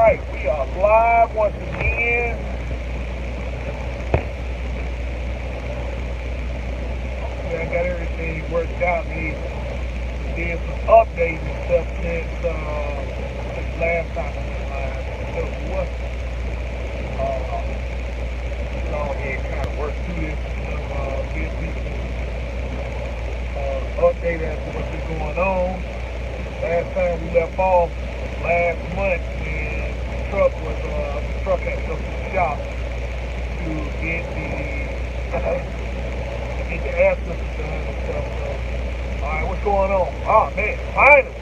right, we are live once again. Okay, I got everything worked out. We did some updates and stuff since last time I went live. So what? Go ahead and kind of work through this. Give people update as to what's been going on. Last time we left off last month when the truck had to go to the shop to get the air system done and stuff. So, alright, what's going on? Oh man, finally.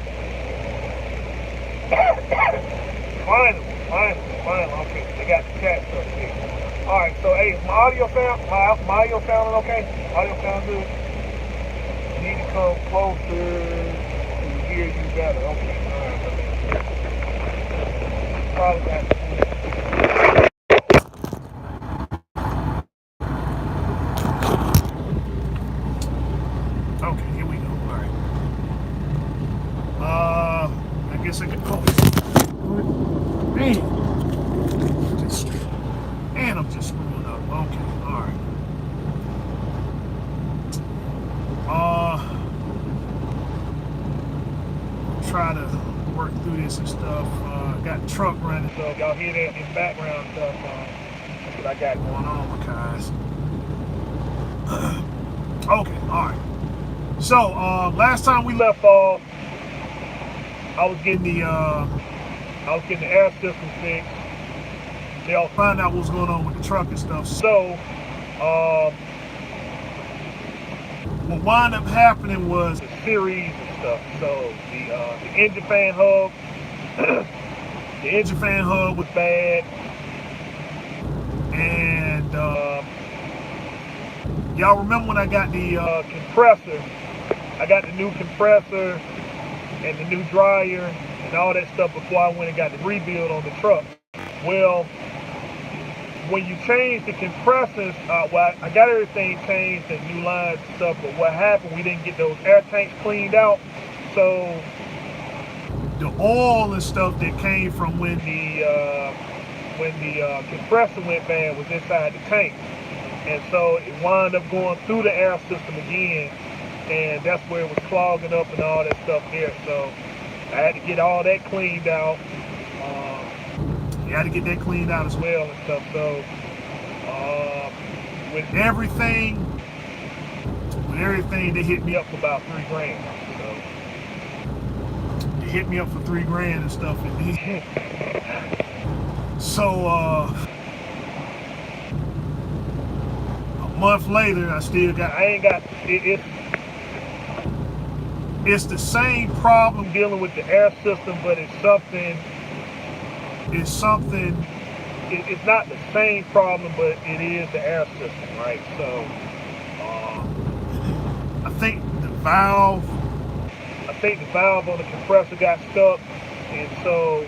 Finally. Okay, they got the chat stuff here. Alright, so hey, is my audio sounding okay? Audio sound good? You need to come closer to hear you better. Okay, alright. Probably got okay, here we go. Alright. I guess I could Man, I'm just screwing up. Okay, alright. Try to work through this and stuff. Got the truck running, so y'all hear that in the background stuff. That's what I got going on, my guys. Okay, alright. So, last time we left off, I was getting the air system fixed. Y'all find out what's going on with the truck and stuff. So, what wound up happening was a series of stuff. So the engine fan hub, was bad, and y'all remember when I got the compressor? I got the new compressor and the new dryer and all that stuff before I went and got the rebuild on the truck. Well, when you change the compressors, well, I got everything changed and new lines and stuff, but what happened, we didn't get those air tanks cleaned out. So the oil and stuff that came from when the compressor went bad was inside the tank. And so it wound up going through the air system again, and that's where it was clogging up and all that stuff there. So I had to get all that cleaned out. You had to get that cleaned out as well and stuff. So with everything, they hit me up for about $3,000. So they hit me up for $3,000 and stuff. So a month later, it's the same problem dealing with the air system, but it's not the same problem, but it is the air system, right? So I think the valve on the compressor got stuck, and so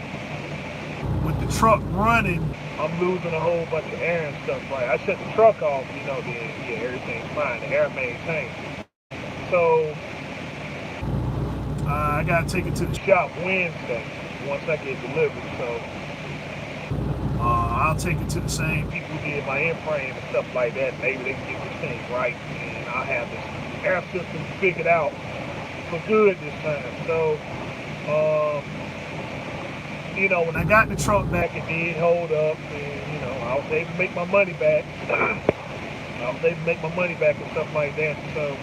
with the truck running, I'm losing a whole bunch of air and stuff, right? I shut the truck off, then yeah, everything's fine. The air maintained. So I gotta take it to the shop Wednesday once I get delivered. So I'll take it to the same people who did my in-frame and stuff like that. Maybe they can get this thing right, and I'll have this air system figured out for good this time. So, when I got the truck back, it did hold up, and I was able to make my money back. and stuff like that. So,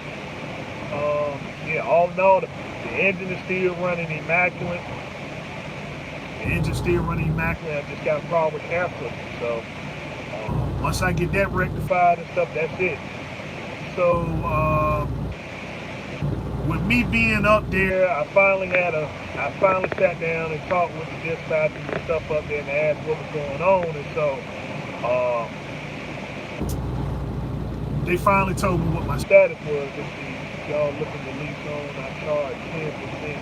yeah, all in all, the engine is still running immaculate. I just got a problem with the air system. So once I get that rectified and stuff, that's it. So with me being up there, I finally sat down and talked with the dispatchers and stuff up there and asked what was going on. And so they finally told me what my status was. Y'all looking to lease on, I charge 10%.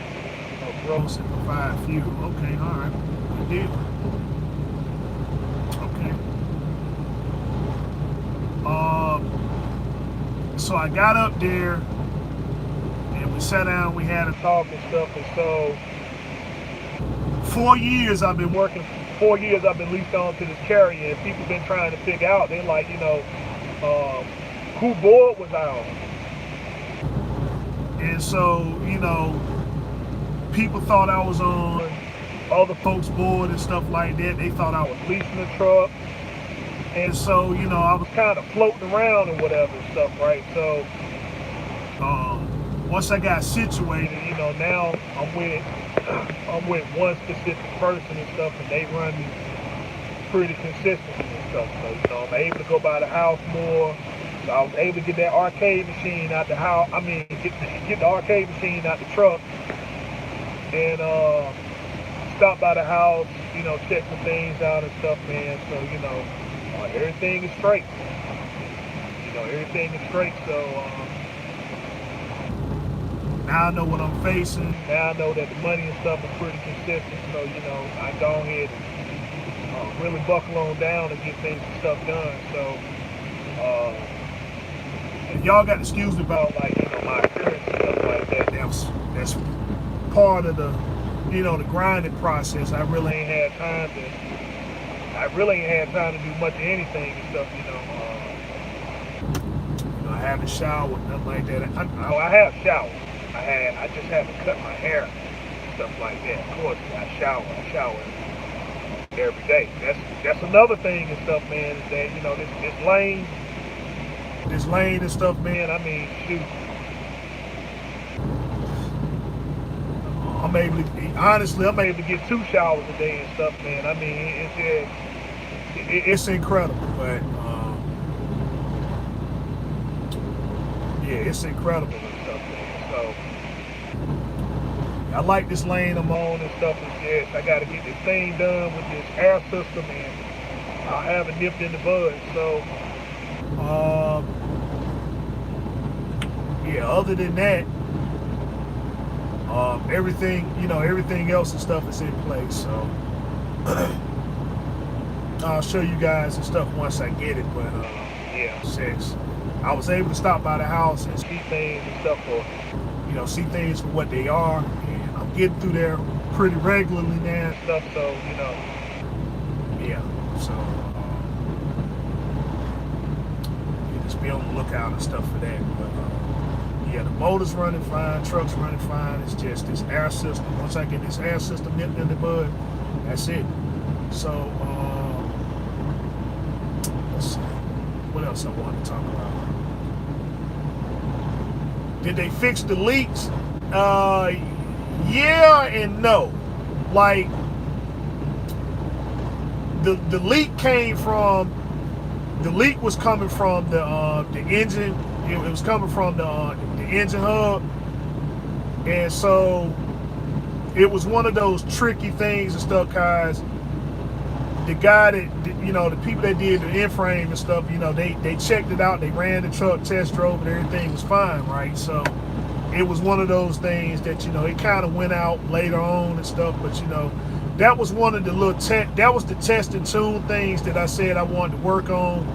Gross and provide fuel. Okay, alright. Good deal. Okay. So I got up there and we sat down, we had a talk and stuff, and so 4 years I've been working 4 years I've been leased on to this carrier, and people been trying to figure out, they're like, who board was I on? And so, people thought I was on other folks' board and stuff like that. They thought I was leasing a truck. And so, I was kind of floating around or whatever and stuff, right? So, once I got situated, now I'm with one specific person and stuff, and they run me pretty consistently and stuff. So, I'm able to go by the house more. So I was able to get that arcade machine out the house. Get the arcade machine out the truck, and stop by the house, check some things out and stuff, man. So, everything is straight. Everything is straight. So now I know what I'm facing. Now I know that the money and stuff is pretty consistent. So, I go ahead and really buckle on down and get things and stuff done. So, y'all got to excuse me about my appearance and stuff like that. That's part of the the grinding process. I really ain't had time to do much of anything and stuff. I haven't showered, nothing like that. I have showered. I just haven't cut my hair and stuff like that. Of course, I shower every day. That's another thing and stuff, man. Is that this lane and stuff, man. I mean, shoot. I'm able to get 2 showers a day and stuff, man. I mean, it's incredible, but it's incredible and stuff, man. So I like this lane I'm on and stuff. I got to get this thing done with this air system, and I haven't nipped in the bud. So other than that, everything else and stuff is in place. So I'll show you guys and stuff once I get it. But since I was able to stop by the house and see things and stuff, or see things for what they are, and I'm getting through there pretty regularly now and stuff. So so you just be on the lookout and stuff for that. But the motor's running fine, truck's running fine. It's just this air system. Once I get this air system nipped in the bud, that's it. So, let's see. What else I want to talk about? Did they fix the leaks? Yeah and no. Like, the leak was coming from the engine. It was coming from the engine hub, and so it was one of those tricky things and stuff, guys. The guy that the people that did the end frame and stuff, they checked it out, they ran the truck, test drove it, everything was fine, right? So it was one of those things that it kind of went out later on and stuff, but that was one of the little that was the test and tune things that I said I wanted to work on.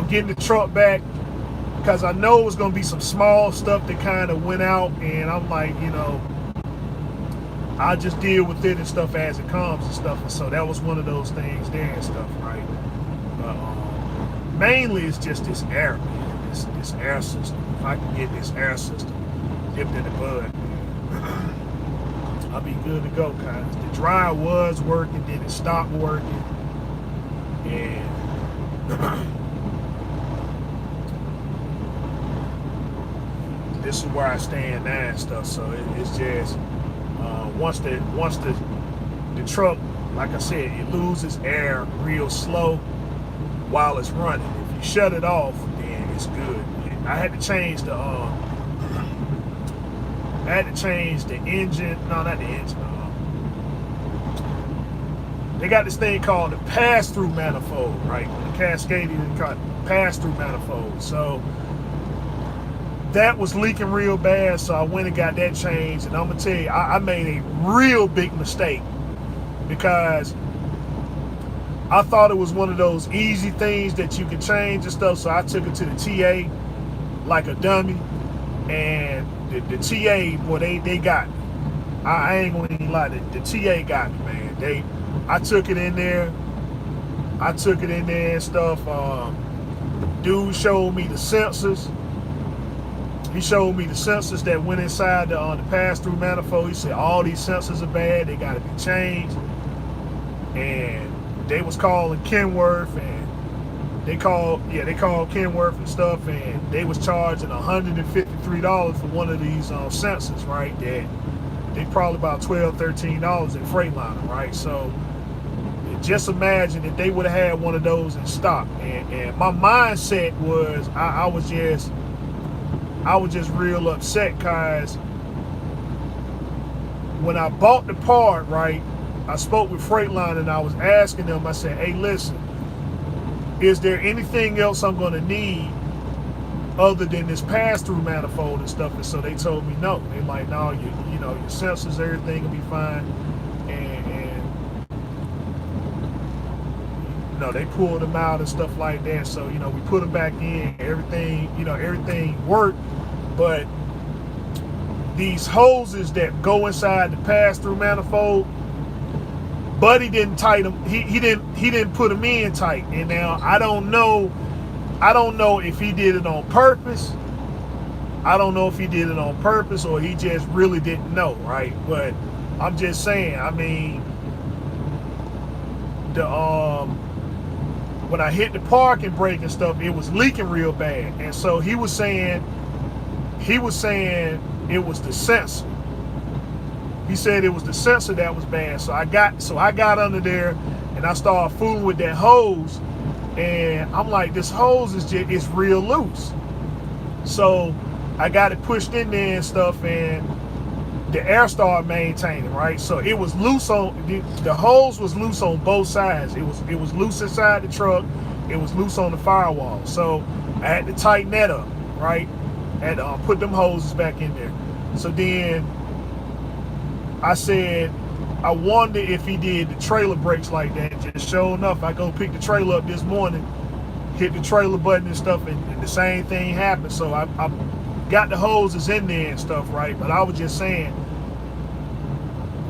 Getting the truck back, because I know it was going to be some small stuff that kind of went out, and I'm like, I'll just deal with it and stuff as it comes and stuff. And so that was one of those things there and stuff, right? But mainly it's just this air, man, this air system. If I can get this air system dipped in the bud, I'll be good to go, guys. The dryer was working, then it stopped working, and this is where I stand now and stuff. So it's just once the truck, like I said, it loses air real slow while it's running. If you shut it off, then it's good. I had to change the engine. No, not the engine. They got this thing called the pass-through manifold, right? The cascading pass-through manifold. So that was leaking real bad, so I went and got that changed. And I'm gonna tell you, I made a real big mistake, because I thought it was one of those easy things that you can change and stuff. So I took it to the TA like a dummy, and the TA, boy, they got me. I ain't gonna even lie, the TA got me, man. I took it in there. I took it in there and stuff. Dude showed me the sensors. He showed me the sensors that went inside the pass-through manifold. He said all these sensors are bad. They got to be changed. And they was calling Kenworth, and they called Kenworth and stuff, and they was charging $153 for one of these sensors, right? That they probably about $12, $13 in Freightliner, right? So just imagine if they would have had one of those in stock. And my mindset was I was just real upset, because when I bought the part, right, I spoke with Freightliner and I was asking them, I said, hey, listen, is there anything else I'm going to need other than this pass-through manifold and stuff? And so they told me no. They're like, no, you know, your sensors, everything will be fine. And you know, they pulled them out and stuff like that. So, you know, we put them back in, everything worked. But these hoses that go inside the pass-through manifold, Buddy didn't tight them. He didn't put them in tight. And now I don't know if he did it on purpose. I don't know if he did it on purpose or he just really didn't know, right? But I'm just saying, I mean, when I hit the parking brake and stuff, it was leaking real bad. And so he was saying it was the sensor. He said it was the sensor that was bad. So I got under there and I started fooling with that hose, and I'm like, this hose is real loose. So I got it pushed in there and stuff, and the air started maintaining, right? So it was loose the hose was loose on both sides. It was loose inside the truck. It was loose on the firewall. So I had to tighten that up, right? And put them hoses back in there. So then I said, I wonder if he did the trailer brakes like that. Just sure enough, I go pick the trailer up this morning, hit the trailer button and stuff, and the same thing happened. So I got the hoses in there and stuff, right? But I was just saying,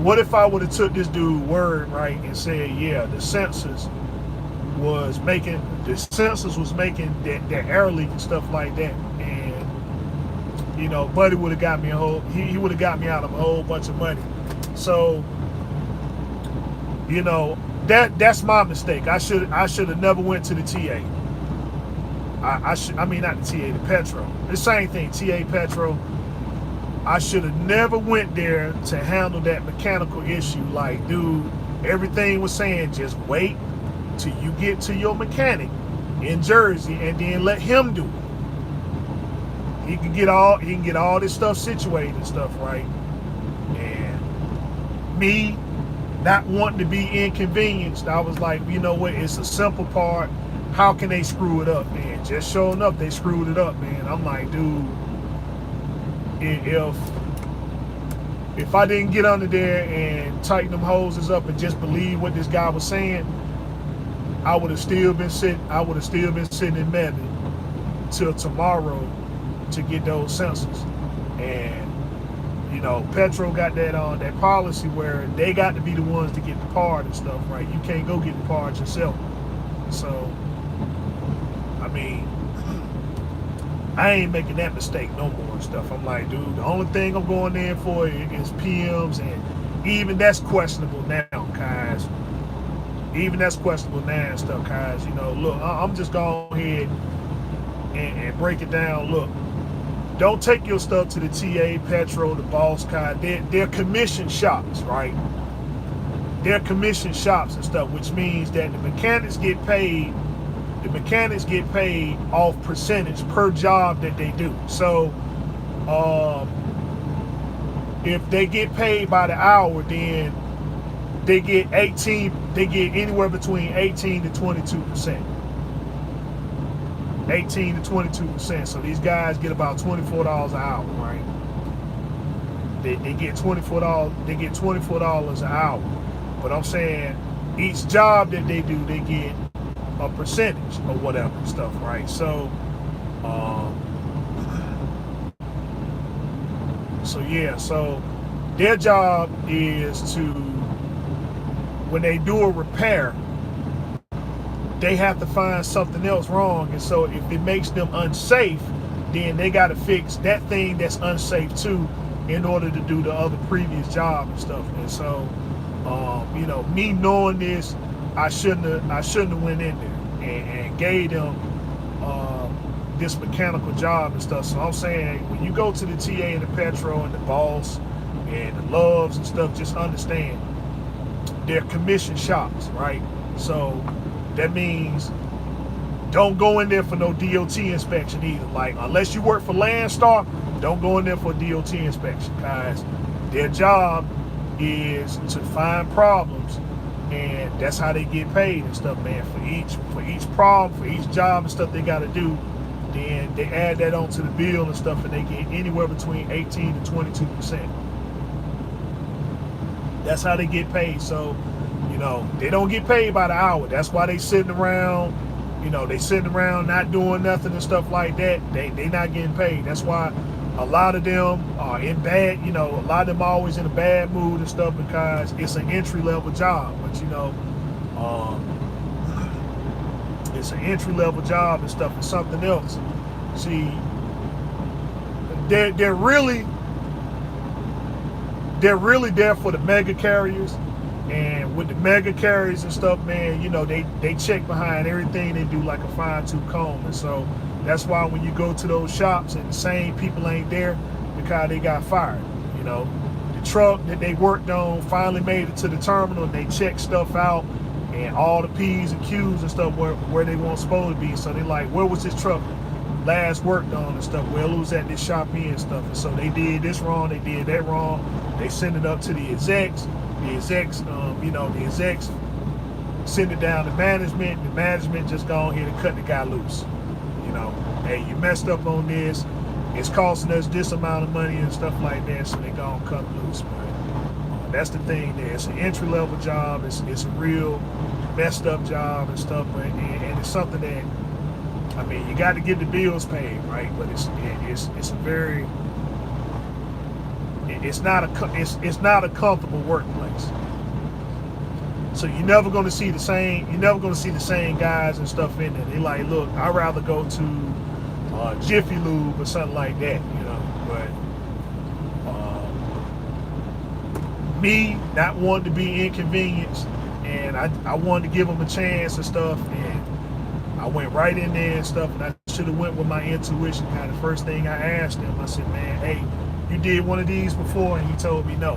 what if I would have took this dude's word, right, and said, yeah, the sensors was making that air leak and stuff like that. And, you know, Buddy would have got me he would have got me out of a whole bunch of money. So, you know, that's my mistake. I should have never went to the TA. I mean, not the TA, the Petro. The same thing, TA Petro. I should have never went there to handle that mechanical issue. Like, dude, everything was saying just wait till you get to your mechanic in Jersey and then let him do it. He can get all this stuff situated and stuff, right? And me not wanting to be inconvenienced, I was like, you know what, it's a simple part. How can they screw it up, man? Just showing up, they screwed it up, man. I'm like, dude, if I didn't get under there and tighten them hoses up and just believe what this guy was saying, I would have still been sitting in Mebane till tomorrow to get those sensors. And you know, Petro got that policy where they got to be the ones to get the part and stuff, right? You can't go get the parts yourself. So, I mean, I ain't making that mistake no more and stuff. I'm like, dude, the only thing I'm going in for is PMs, and even that's questionable now, guys. Even that's questionable now and stuff, guys. You know, look, I'm just going ahead and break it down. Look, don't take your stuff to the TA, Petro, the Boss Car. They're commission shops, right? They're commission shops and stuff, which means that the mechanics get paid. The mechanics get paid off percentage per job that they do. So, if they get paid by the hour, then they get anywhere between 18 to 22%. 18 to 22%. So these guys get about $24 an hour, right? They get $24. They get $24 an hour. But I'm saying each job that they do, they get a percentage or whatever stuff, right? So, yeah. So Their job is to, when they do a repair, they have to find something else wrong. And so if it makes them unsafe, then they got to fix that thing that's unsafe too in order to do the other previous job and stuff. And so, you know, me knowing this, I shouldn't have went in there and gave them this mechanical job and stuff. So I'm saying, when you go to the TA and the Petro and the Boss and the Loves and stuff, just understand they're commission shops, right? So that means don't go in there for no DOT inspection either. Like, unless you work for Landstar, don't go in there for a DOT inspection, guys. Their job is to find problems, and that's how they get paid and stuff, man. For each problem, for each job and stuff they got to do, then they add that onto the bill and stuff, and they get anywhere between 18 to 22%. That's how they get paid. So, you know, they don't get paid by the hour. That's why they sitting around, you know, they sitting around not doing nothing and stuff like that. They not getting paid. That's why a lot of them are in bad, you know, a lot of them are always in a bad mood and stuff, because it's an entry-level job. But, you know, it's an entry-level job and stuff. It's something else. See, they're really there for the mega carriers. And with the mega carriers and stuff, man, you know, they check behind everything they do like a fine-tooth comb. And so that's why when you go to those shops and the same people ain't there, because they got fired. You know, the truck that they worked on finally made it to the terminal, and they checked stuff out, and all the P's and Q's and stuff where they weren't supposed to be. So they like, where was this truck last worked on and stuff? Well, it was at this shop here and stuff. And so they did this wrong, they did that wrong. They send it up to the execs. The execs, you know, the execs send it down to management. The management just go on here and cut the guy loose. You know, hey, you messed up on this. It's costing us this amount of money and stuff like that. So they go and cut him loose. But that's the thing there. It's an entry-level job. It's a real messed up job and stuff. But and it's something that, I mean, you got to get the bills paid, right? But it's a very, it's not a comfortable workplace. So you're never going to see the same guys and stuff in there. They like, look, I'd rather go to Jiffy Lube or something like that, you know. But me not wanting to be inconvenienced, and I wanted to give them a chance and stuff, and I went right in there and stuff, and I should have went with my intuition. Kind of the first thing I asked him, I said, man, hey, you did one of these before? And he told me no.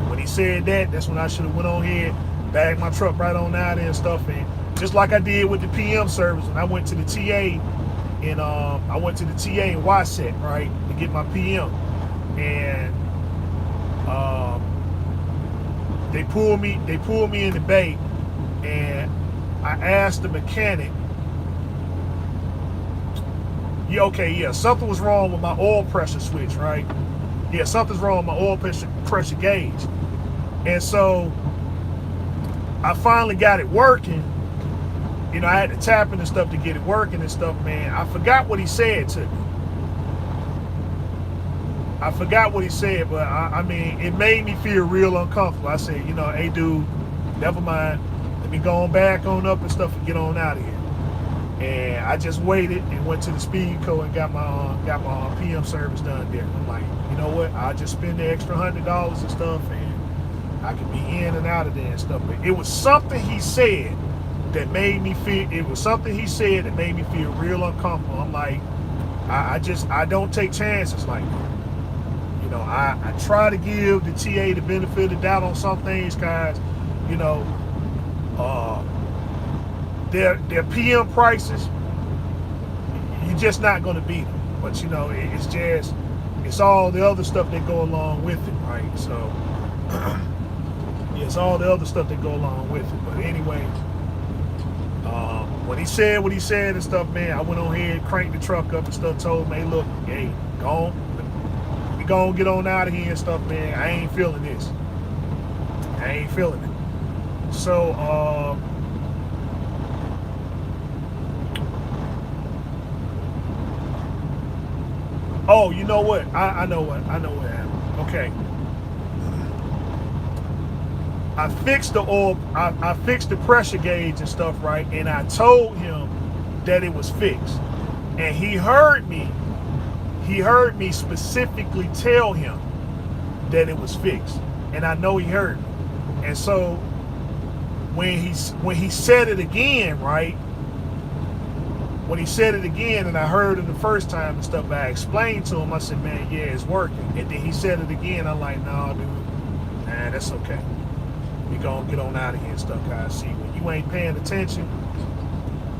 When he said that, that's when I should have went on here, bagged my truck right on out there and stuff. And just like I did with the PM service, when I went to the TA in Wasset, right, to get my PM. And they pulled me in the bay, and I asked the mechanic, something was wrong with my oil pressure switch, right? Yeah, something's wrong with my oil pressure gauge. And so I finally got it working. You know, I had to tap in and stuff to get it working and stuff, man. I forgot what he said to me. I forgot what he said, but I mean, it made me feel real uncomfortable. I said, you know, hey, dude, never mind. Let me go on back on up and stuff and get on out of here. And I just waited and went to the Speed Co and got my PM service done there. I'm like, you know what? I'll just spend the extra $100 and stuff, and I can be in and out of there and stuff. But it was something he said that made me feel. It was something he said that made me feel real uncomfortable. I'm like, I don't take chances like that. You know, I try to give the TA the benefit of the doubt on some things, guys. You know, their PM prices, you're just not going to beat them. But you know, it's all the other stuff that go along with it, right? So it's all the other stuff that go along with it. But anyway, when he said what he said and stuff, man, I went on here and cranked the truck up and stuff, told him, hey, look, hey, go on, get on out of here and stuff, man. I ain't feeling this. I ain't feeling it. So, oh, you know what? I know what happened. Okay. I fixed the oil, I fixed the pressure gauge and stuff, right? And I told him that it was fixed. And he heard me specifically tell him that it was fixed. And I know he heard me. And so when he said it again, right? When he said it again and I heard it the first time and stuff, I explained to him, I said, man, yeah, it's working. And then he said it again, I'm like, nah, dude, nah, that's okay. We gonna get on out of here and stuff, guys. See, when you ain't paying attention,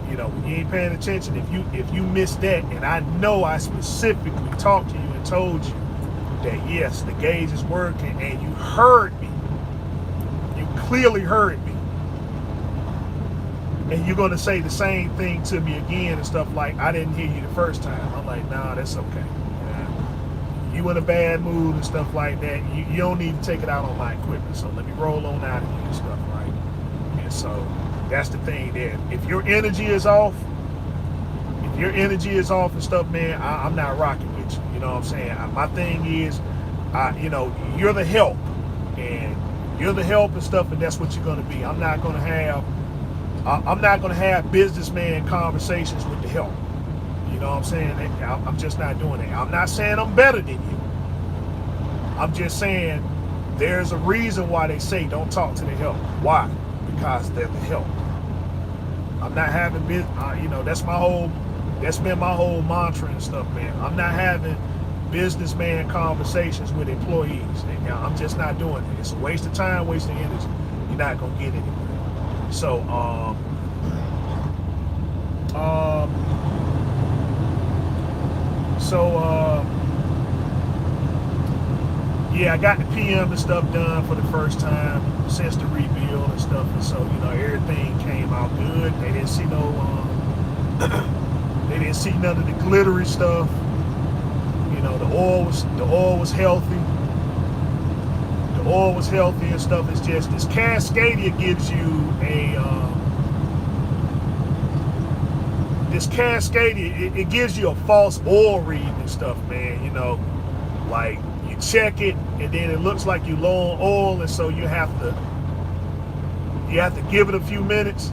you know, when you ain't paying attention, if you miss that, and I know I specifically talked to you and told you that yes, the gauge is working, and you heard me. You clearly heard me. And you're gonna say the same thing to me again and stuff like, I didn't hear you the first time. I'm like, nah, that's okay. You in a bad mood and stuff like that, you don't need to take it out on my equipment. So let me roll on out of here and stuff, right? And so that's the thing there. If your energy is off, and stuff, man, I'm not rocking with you. You know what I'm saying? My thing is, you know, you're the help, and stuff, and that's what you're gonna be. I'm not gonna have businessman conversations with the help. You know what I'm saying? I'm just not doing it. I'm not saying I'm better than you. I'm just saying there's a reason why they say don't talk to the help. Why? Because they're the help. I'm not having you know, that's been my whole mantra and stuff, man. I'm not having businessman conversations with employees. And, I'm just not doing it. It's a waste of time, waste of energy. You're not gonna get anywhere. So, yeah, I got the PM and stuff done for the first time since the rebuild and stuff, and so, you know, everything came out good. They didn't see they didn't see none of the glittery stuff. You know, the oil was healthy. The oil was healthy and stuff. It's just this Cascadia gives you it gives you a false oil read and stuff, man. You know, like you check it and then it looks like you low on oil, and so you have to give it a few minutes.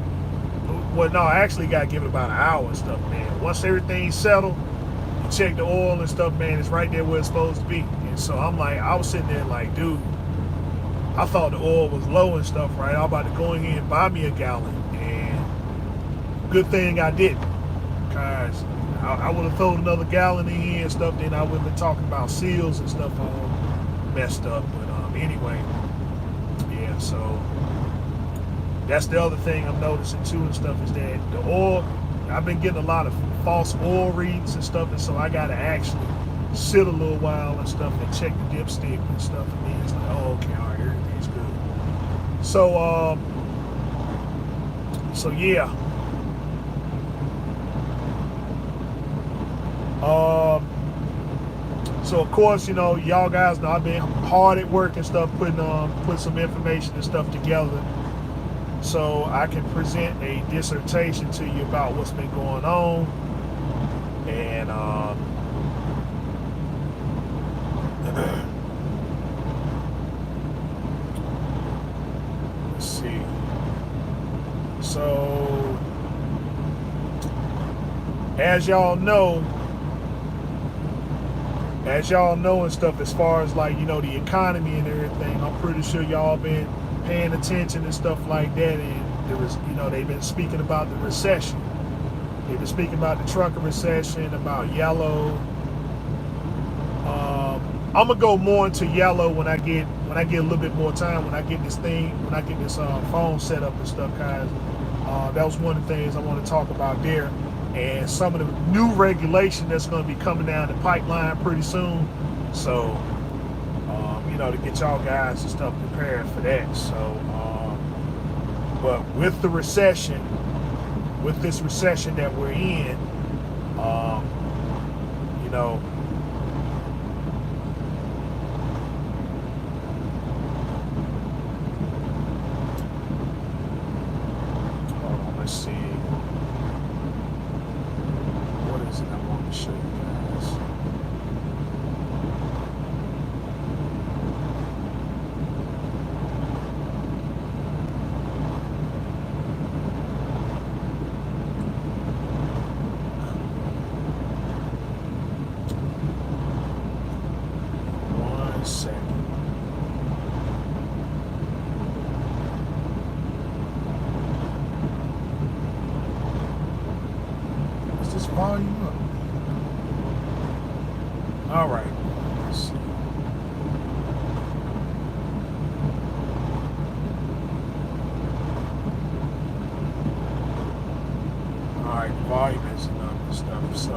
Well, no, I actually got to give it about an hour and stuff, man. Once everything's settled, you check the oil and stuff, man, it's right there where it's supposed to be. And so I was sitting there like, dude, I thought the oil was low and stuff, right? I was about to go in here and buy me a gallon, and good thing I didn't. Because I would have thrown another gallon in here and stuff, then I would have been talking about seals and stuff all messed up. But anyway, yeah, so that's the other thing I'm noticing too and stuff, is that the oil, I've been getting a lot of false oil reads and stuff, and so I got to actually sit a little while and stuff and check the dipstick and stuff, and then it's like, oh, okay, all right, everything's good. So yeah. So of course, you know, y'all guys know I've been hard at work and stuff, putting some information and stuff together, so I can present a dissertation to you about what's been going on. And let's see. So as y'all know and stuff, as far as like, you know, the economy and everything, I'm pretty sure y'all been paying attention and stuff like that. And there was, you know, they've been speaking about the recession. They've been speaking about the trucker recession, about yellow. I'm gonna go more into yellow when I get a little bit more time, when I get this phone set up and stuff, guys. That was one of the things I want to talk about there. And some of the new regulation that's going to be coming down the pipeline pretty soon. So, you know, to get y'all guys and stuff prepared for that. So, but with this recession that we're in, you know, hold on, let's see. I want to show you guys. second. Is this volume up? All right. Let's see. All right, volume is enough and stuff. So,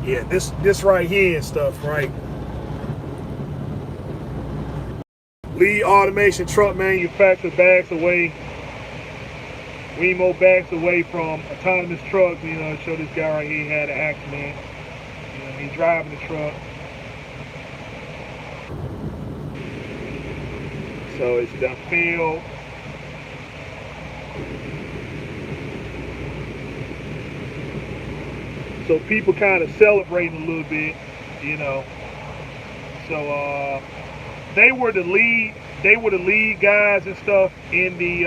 yeah, this right here and stuff, right? Lead automation truck manufacturer backs away. Wemo backs away from autonomous trucks. You know, show this guy right here had an accident. You know, he's driving the truck. So it's done failed. So people kind of celebrating a little bit, you know. So they were the lead guys and stuff in the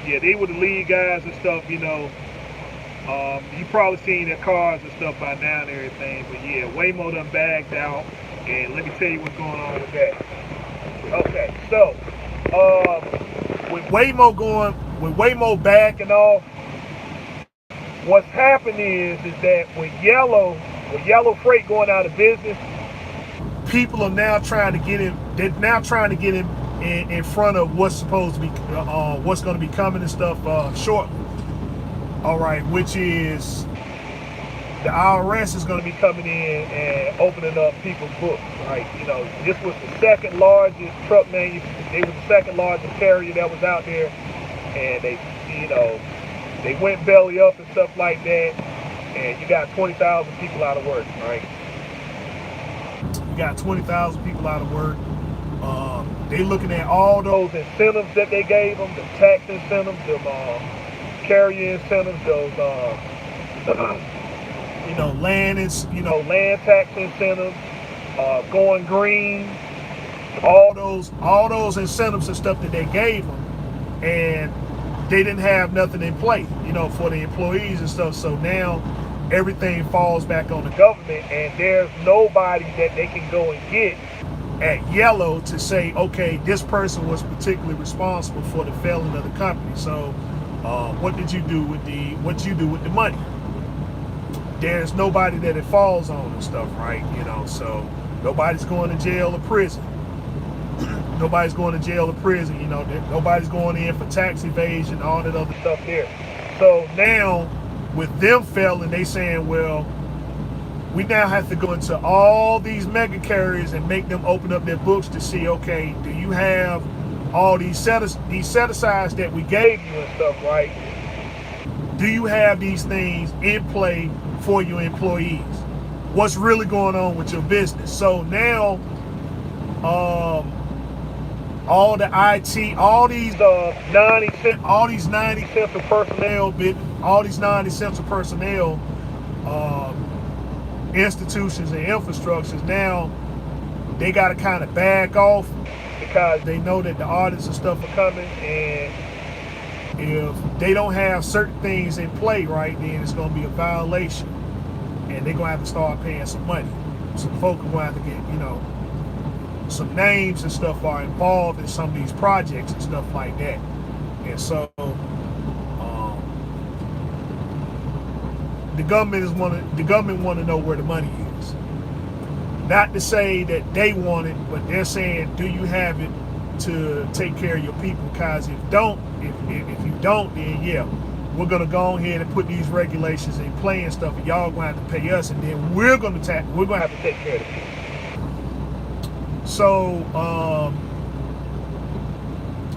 they were the lead guys and stuff, you know. You probably seen their cars and stuff by now and everything, but yeah, Waymo done bagged out, and let me tell you what's going on with that. Okay, so with Waymo backing off, what's happened is that with Yellow Freight going out of business, people are now trying to get him. They're now trying to get him in front of what's supposed to be, what's going to be coming and stuff shortly. All right, which is the IRS is going to be coming in and opening up people's books. Right, you know, this was the second largest truck manufacturer. They were the second largest carrier that was out there, and they went belly up and stuff like that, and you got 20,000 people out of work, right? You got 20,000 people out of work. They looking at all those incentives that they gave them, the tax incentives, the carrier incentives, those land tax incentives, going green, all those incentives and stuff that they gave them, and they didn't have nothing in play, you know, for the employees and stuff. So now everything falls back on the government, and there's nobody that they can go and get at Yellow to say, okay, this person was particularly responsible for the failing of the company. So what did you do with the money? There's nobody that it falls on and stuff, right? You know, so nobody's going to jail or prison. Nobody's going to jail or prison, you know. Nobody's going in for tax evasion, all that other stuff there. So now, with them failing, they saying, well, we now have to go into all these mega carriers and make them open up their books to see, okay, do you have all these set-asides that we gave you and stuff, right? Do you have these things in play for your employees? What's really going on with your business? So now, all the IT, all these 90 central personnel, institutions and infrastructures, now they got to kind of back off because they know that the audits and stuff are coming, and if they don't have certain things in play, right, then it's going to be a violation, and they're going to have to start paying some money. Some folk are going to have to get, you know, some names and stuff are involved in some of these projects and stuff like that. And so the government want to know where the money is. Not to say that they want it, but they're saying, do you have it to take care of your people? Because if you don't, then yeah, we're gonna go ahead and put these regulations in play and stuff, and y'all gonna have to pay us, and then we're gonna have to take care of the people. So,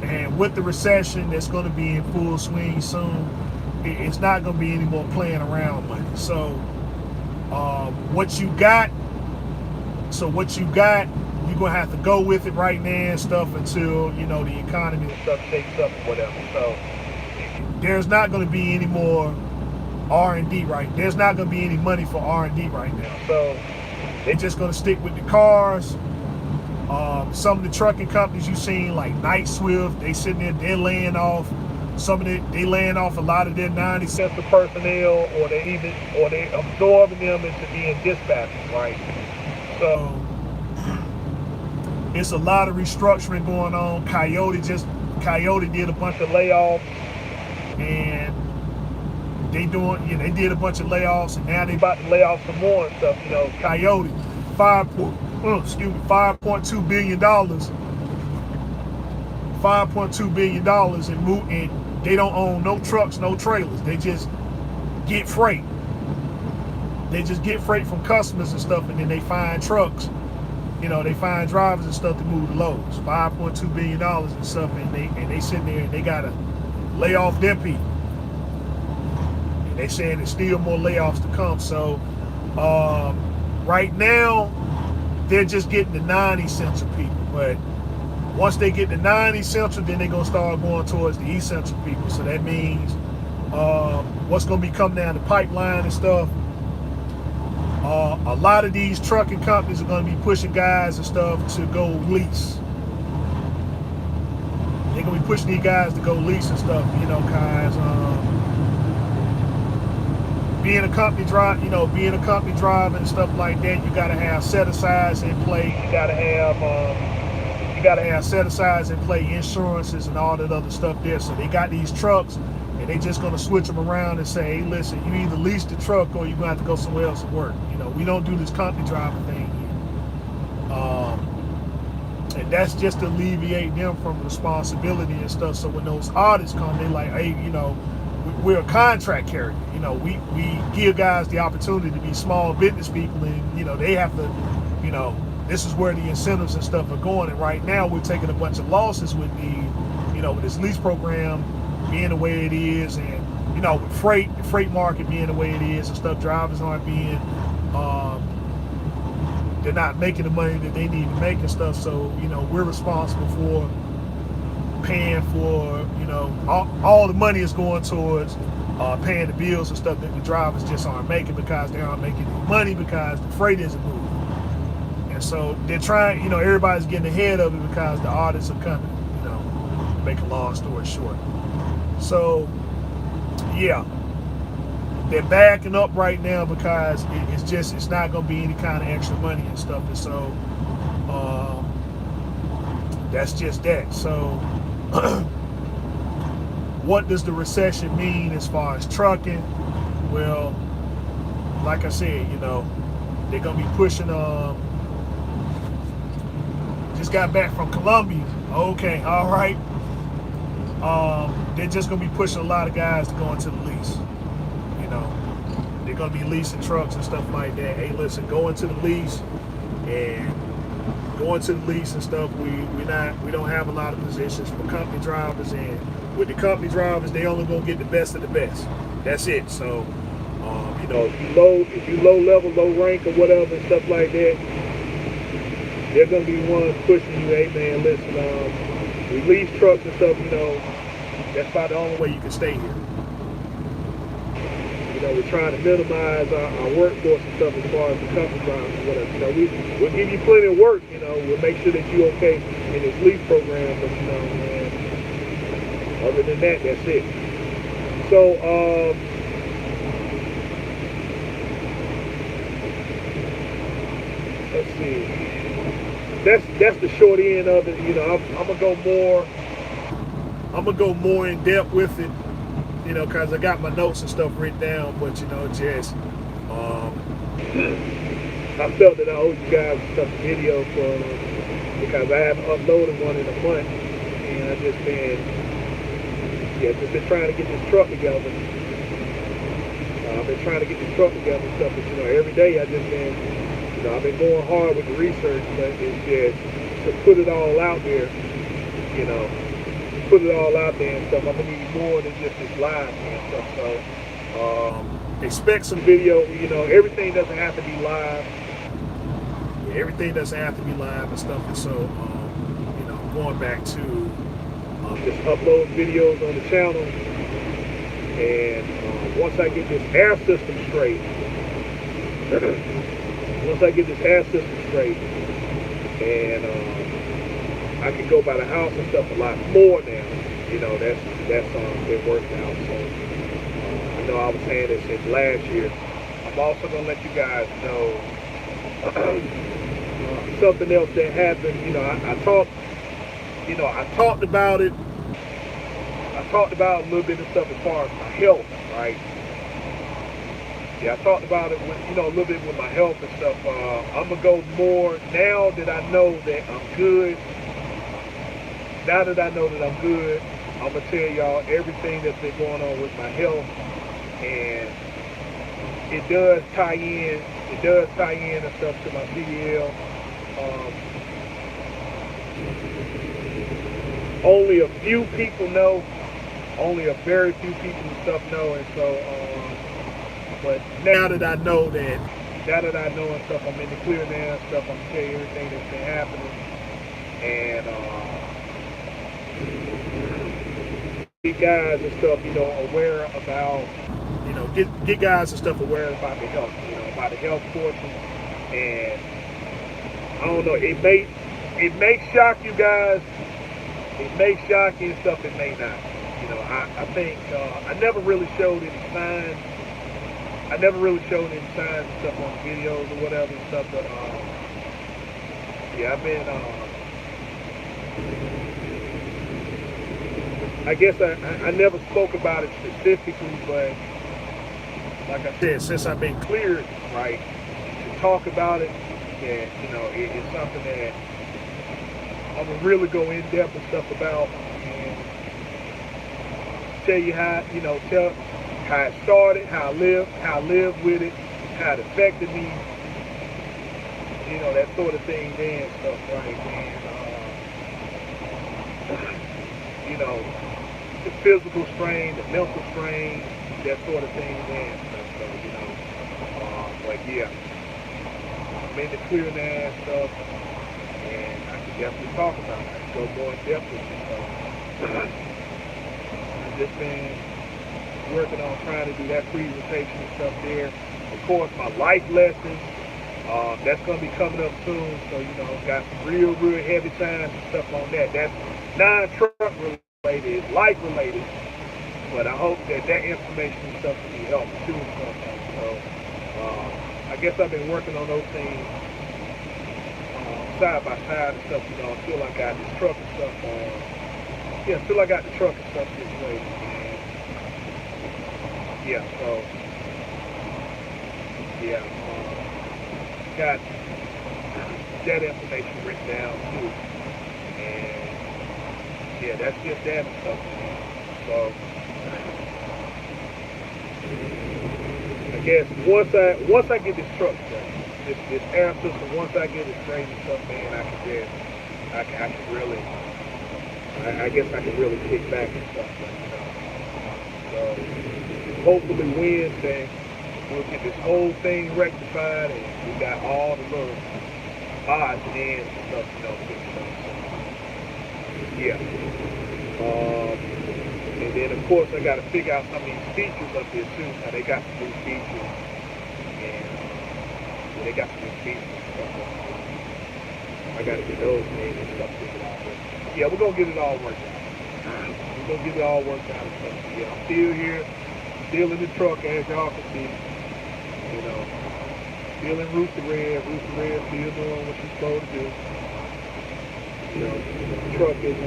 and with the recession that's going to be in full swing soon, it's not going to be any more playing around money. So, what you got, you're going to have to go with it right now and stuff until, you know, the economy and stuff shakes up or whatever. So, there's not going to be any more R&D there's not going to be any money for R&D right now. So, they're just going to stick with the cars. Some of the trucking companies you've seen, like Night Swift, they sitting there, they're laying off. They laying off a lot of their 90 central personnel, or they absorbing them into being dispatchers, right? So It's a lot of restructuring going on. Coyote did a bunch of layoffs, and they did a bunch of layoffs, and now they about to lay off some more and stuff. Coyote, $5.2 billion, $5.2 billion, and they don't own no trucks, no trailers. They just get freight. They just get freight from customers and stuff, and then they find trucks. They find drivers and stuff to move the loads. $5.2 billion and stuff, and they sitting there and they gotta lay off them people. And they saying there's still more layoffs to come. So right now they're just getting the non-essential people, but once they get the non-essential, then they're gonna start going towards the essential people. So that means what's gonna be coming down the pipeline and stuff. A lot of these trucking companies are going to be pushing guys and stuff to go lease. They're going to be pushing these guys to go lease and stuff, guys. Being a company driver and stuff like that, you got to have set asides in play. You got to have set asides in play, insurances and all that other stuff there. So they got these trucks, and they just going to switch them around and say, hey, listen, you either lease the truck or you're going to have to go somewhere else and work. We don't do this company driver thing here. And that's just to alleviate them from responsibility and stuff. So when those audits come, they like, hey, we're a contract carrier. We give guys the opportunity to be small business people, and, they have to, this is where the incentives and stuff are going. And right now we're taking a bunch of losses with with this lease program being the way it is, and with the freight market being the way it is and stuff, drivers aren't being they're not making the money that they need to make and stuff. So we're responsible for paying for all the money is going towards paying the bills and stuff that the drivers just aren't making, because they aren't making any money because the freight isn't moving. And so they're trying, everybody's getting ahead of it because the audits are coming, to make a long story short. So yeah, they're backing up right now because it's not going to be any kind of extra money and stuff. And so that's just that. So what does the recession mean as far as trucking? Well, like I said, they're going to be pushing, just got back from Colombia. Okay, all right. They're just going to be pushing a lot of guys to go into the lease. They're going to be leasing trucks and stuff like that. Hey, listen, go into the lease and stuff. We don't have a lot of positions for company drivers, and with the company drivers, they only going to get the best of the best. That's it. So, if you low level, low rank or whatever and stuff like that, they're going to be ones pushing you. Hey, man, listen, we lease trucks and stuff. That's about the only way you can stay here. We're trying to minimize our workforce and stuff as far as the company drivers or whatever. We'll give you plenty of work. We'll make sure that you're okay in this lease program. But man, other than that, that's it. So let's see. That's the short end of it. I'm gonna go more in depth with it. Because I got my notes and stuff written down, but I felt that I owed you guys a video because I haven't uploaded one in a month, and I've just been trying to get this truck together. I've been trying to get this truck together and stuff, but every day I've been going hard with the research, but it's just to put it all out there, put it all out there and stuff. I'm gonna need more than just this live and stuff. So expect some video. Everything doesn't have to be live. Everything doesn't have to be live and stuff. And so going back to just upload videos on the channel, and once I get this air system straight, and I can go by the house and stuff a lot more now. That's been worked out. So I know I was saying this since last year. I'm also gonna let you guys know something else that happened. I talked about it. I talked about a little bit of stuff as far as my health, right? Yeah, I talked about it with, a little bit with my health and stuff. I'm gonna go more now that I know that I'm good. Now that I know that I'm good, I'm gonna tell y'all everything that's been going on with my health, and it does tie in. It does tie in and stuff to my CDL. Only a few people know. Only a very few people and stuff know, and so. But now that I know and stuff, I'm in the clear now and stuff. I'm gonna tell you everything that's been happening, and get guys and stuff, aware about, get guys and stuff aware about the health, about the health portion. And I don't know, it may shock you guys, it may shock you and stuff, it may not. I think I never really showed any signs. And stuff on videos or whatever and stuff, but yeah, I've been, I guess I never spoke about it specifically, but like I said, since I've been cleared, right, to talk about it, that, it's something that I'm gonna really go in depth and stuff about, and tell you how, how it started, how I lived with it, how it affected me, that sort of thing then stuff, right? And, the physical strain, the mental strain, that sort of thing then stuff, so, but yeah, I'm in the clear now and stuff, and I can definitely talk about it. I can go more in depth with it, so I've just been working on trying to do that presentation and stuff there. Of course, my life lessons, that's going to be coming up soon. So, got some real heavy times and stuff on that. That's non-truck related, life related. But I hope that information and stuff will be helpful too and stuff. So, I guess I've been working on those things side by side and stuff, until I got this truck and stuff until I got the truck and stuff situated. Yeah, so, yeah, got that information written down too, and yeah, that's just that and stuff. So, I guess once I get this truck done, this air system, once I get it straight and stuff, man, I can really, I guess I can really kick back and stuff, so. Hopefully Wednesday we'll get this whole thing rectified, and we got all the little odds and ends and stuff, fixed up. So, yeah. And then of course I got to figure out some of these features up here too. Now they got some new features, and I got to get those made and stuff figured out. But yeah, we're gonna get it all worked out. And stuff. So, yeah, I'm still here. Still in the truck, as y'all can see, still in Rooster Red, still doing what you're supposed to do. The truck is,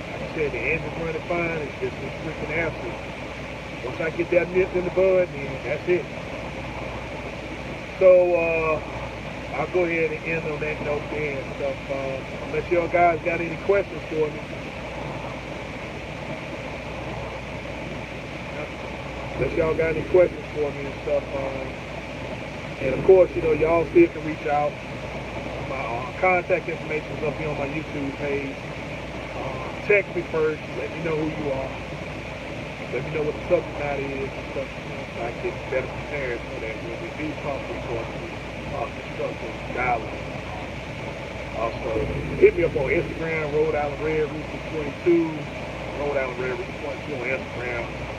like I said, the engine's running fine, it's just a freaking acid. Once I get that nip in the bud, then that's it. So, I'll go ahead and end on that note there and stuff. Unless y'all guys got any questions for me. Unless y'all got any questions for me and stuff. And of course, y'all still can reach out. My contact information is up here on my YouTube page. Text me first. Let me know who you are. Let me know what the subject matter is and stuff. So I can get better prepared so that when we do talk to constructive dialogue. Also, hit me up on Instagram, Rhode Island Red Rooster 22. Rhode Island Red Rooster 22 on Instagram.